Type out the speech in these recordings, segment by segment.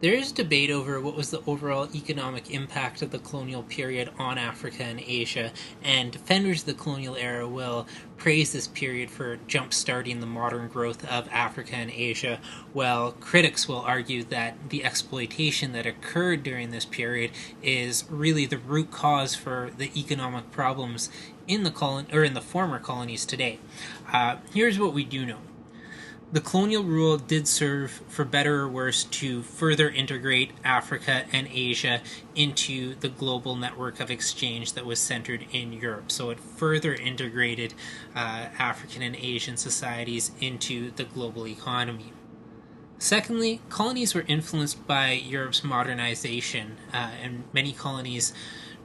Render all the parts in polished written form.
There is debate over what was the overall economic impact of the colonial period on Africa and Asia, and defenders of the colonial era will praise this period for jump-starting the modern growth of Africa and Asia, while critics will argue that the exploitation that occurred during this period is really the root cause for the economic problems in the former colonies today. Here's what we do know. The colonial rule did serve, for better or worse, to further integrate Africa and Asia into the global network of exchange that was centered in Europe. So it further integrated African and Asian societies into the global economy. Secondly, colonies were influenced by Europe's modernization, and many colonies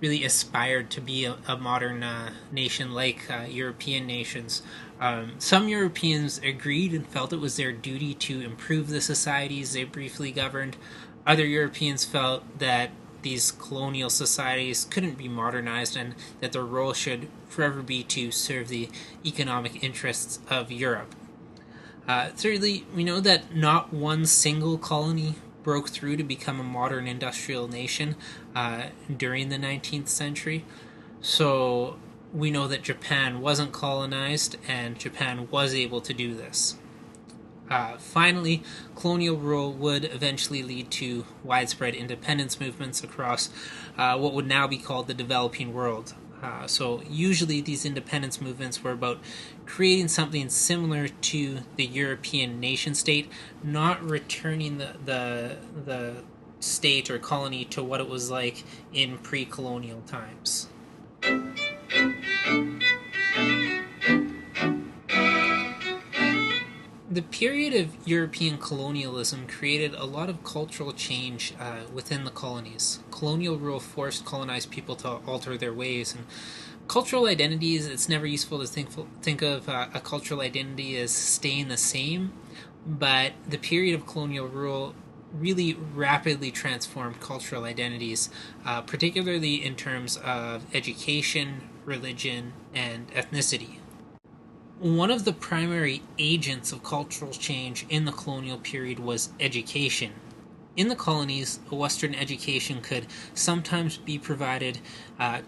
really aspired to be a modern nation like European nations. Some Europeans agreed and felt it was their duty to improve the societies they briefly governed. Other Europeans felt that these colonial societies couldn't be modernized and that their role should forever be to serve the economic interests of Europe. Thirdly, we know that not one single colony broke through to become a modern industrial nation during the 19th century. So we know that Japan wasn't colonized and Japan was able to do this. Finally, colonial rule would eventually lead to widespread independence movements across what would now be called the developing world. So usually these independence movements were about creating something similar to the European nation state, not returning the state or colony to what it was like in pre-colonial times. The period of European colonialism created a lot of cultural change within the colonies. Colonial rule forced colonized people to alter their ways, and cultural identities, it's never useful to think of a cultural identity as staying the same, but the period of colonial rule really rapidly transformed cultural identities, particularly in terms of education, religion, and ethnicity. One of the primary agents of cultural change in the colonial period was education. In the colonies, a Western education could sometimes be provided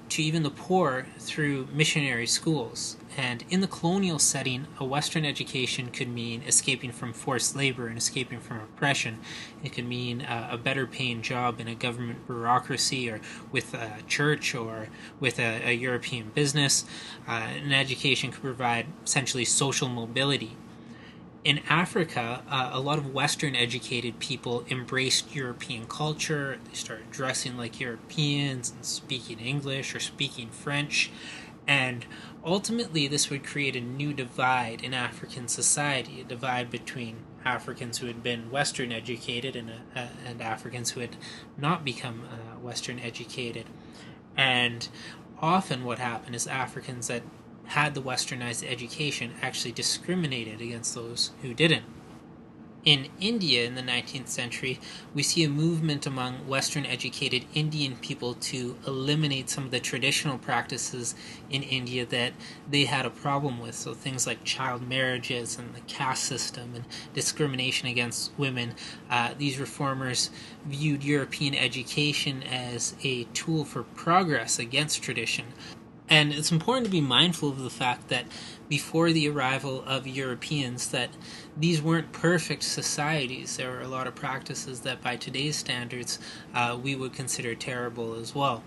to even the poor through missionary schools. And in the colonial setting, a Western education could mean escaping from forced labor and escaping from oppression. It could mean a better paying job in a government bureaucracy or with a church or with a European business. An education could provide essentially social mobility. In Africa, a lot of Western educated people embraced European culture. They started dressing like Europeans and speaking English or speaking French. And ultimately, this would create a new divide in African society, a divide between Africans who had been Western educated and Africans who had not become Western educated. And often what happened is Africans that had the westernized education actually discriminated against those who didn't. In India in the 19th century, we see a movement among Western educated Indian people to eliminate some of the traditional practices in India that they had a problem with. So things like child marriages and the caste system and discrimination against women. These reformers viewed European education as a tool for progress against tradition. And it's important to be mindful of the fact that before the arrival of Europeans, that these weren't perfect societies. There were a lot of practices that by today's standards we would consider terrible as well.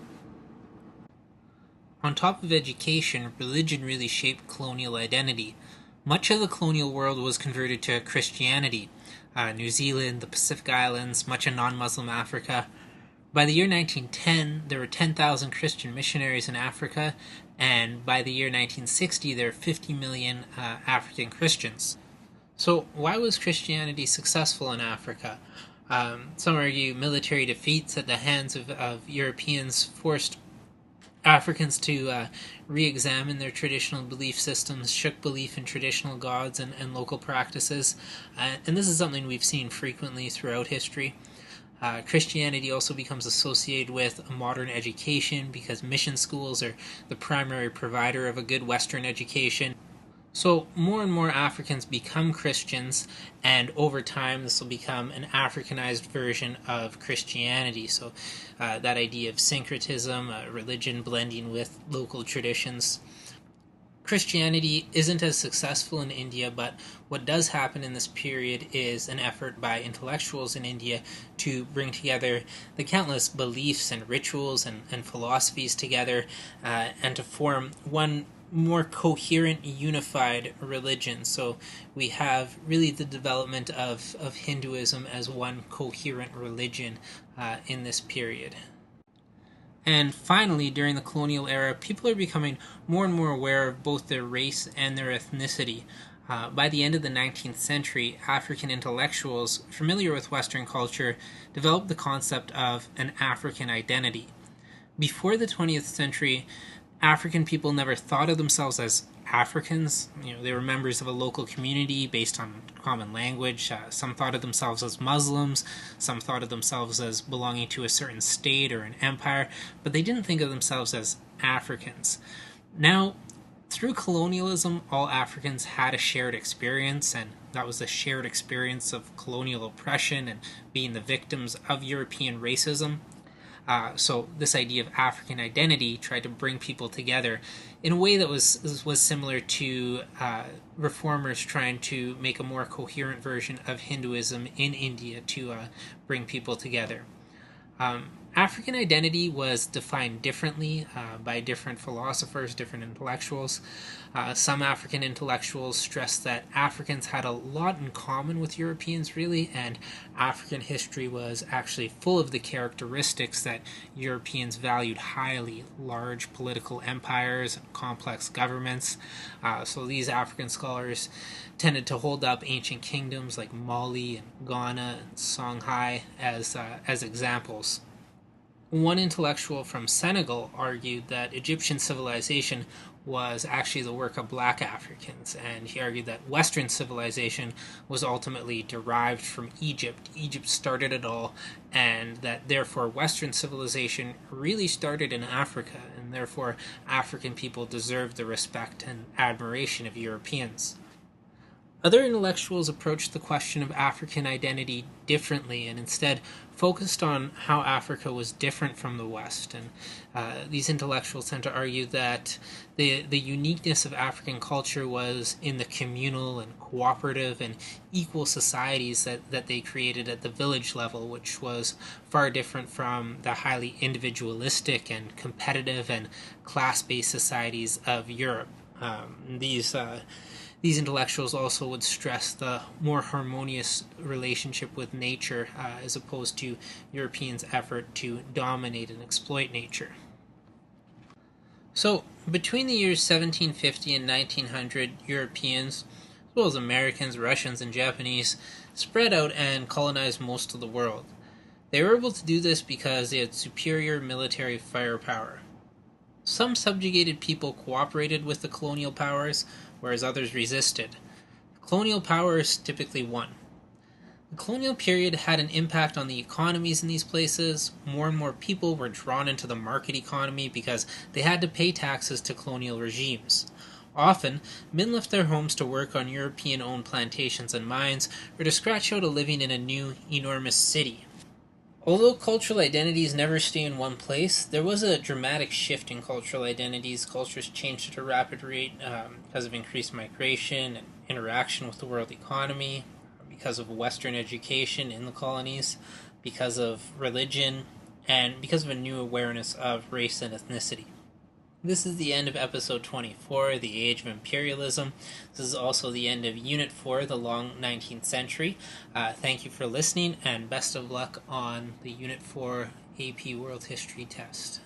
On top of education, religion really shaped colonial identity. Much of the colonial world was converted to Christianity. New Zealand, the Pacific Islands, much of non-Muslim Africa. By the year 1910, there were 10,000 Christian missionaries in Africa, and by the year 1960, there were 50 million African Christians. So why was Christianity successful in Africa? Some argue military defeats at the hands of Europeans forced Africans to re-examine their traditional belief systems, shook belief in traditional gods and local practices, and this is something we've seen frequently throughout history. Christianity also becomes associated with a modern education because mission schools are the primary provider of a good Western education. So more and more Africans become Christians, and over time this will become an Africanized version of Christianity. So that idea of syncretism, religion blending with local traditions. Christianity isn't as successful in India, but what does happen in this period is an effort by intellectuals in India to bring together the countless beliefs and rituals and philosophies together and to form one more coherent, unified religion. So we have really the development of Hinduism as one coherent religion in this period. And finally, during the colonial era, people are becoming more and more aware of both their race and their ethnicity. By the end of the 19th century, African intellectuals familiar with Western culture developed the concept of an African identity. Before the 20th century, African people never thought of themselves as Africans. They were members of a local community based on common language. Some thought of themselves as Muslims. Some thought of themselves as belonging to a certain state or an empire, but they didn't think of themselves as Africans. Now, through colonialism, all Africans had a shared experience, and that was the shared experience of colonial oppression and being the victims of European racism. So this idea of African identity tried to bring people together in a way that was similar to reformers trying to make a more coherent version of Hinduism in India to bring people together. African identity was defined differently by different philosophers, different intellectuals. Some African intellectuals stressed that Africans had a lot in common with Europeans, really, and African history was actually full of the characteristics that Europeans valued highly: large political empires and complex governments. So these African scholars tended to hold up ancient kingdoms like Mali and Ghana and Songhai as examples. One intellectual from Senegal argued that Egyptian civilization was actually the work of black Africans, and he argued that Western civilization was ultimately derived from Egypt. Egypt started it all, and that therefore Western civilization really started in Africa, and therefore African people deserved the respect and admiration of Europeans. Other intellectuals approached the question of African identity differently and instead focused on how Africa was different from the West. And these intellectuals tend to argue that the uniqueness of African culture was in the communal and cooperative and equal societies that they created at the village level, which was far different from the highly individualistic and competitive and class-based societies of Europe. These intellectuals also would stress the more harmonious relationship with nature as opposed to Europeans' effort to dominate and exploit nature. So, between the years 1750 and 1900, Europeans, as well as Americans, Russians, and Japanese, spread out and colonized most of the world. They were able to do this because they had superior military firepower. Some subjugated people cooperated with the colonial powers, whereas others resisted. The colonial powers typically won. The colonial period had an impact on the economies in these places. More and more people were drawn into the market economy because they had to pay taxes to colonial regimes. Often, men left their homes to work on European-owned plantations and mines, or to scratch out a living in a new, enormous city. Although cultural identities never stay in one place, there was a dramatic shift in cultural identities. Cultures changed at a rapid rate because of increased migration and interaction with the world economy, because of Western education in the colonies, because of religion, and because of a new awareness of race and ethnicity. This is the end of episode 24, The Age of Imperialism. This is also the end of Unit 4, The Long 19th Century. Thank you for listening, and best of luck on the Unit 4 AP World History test.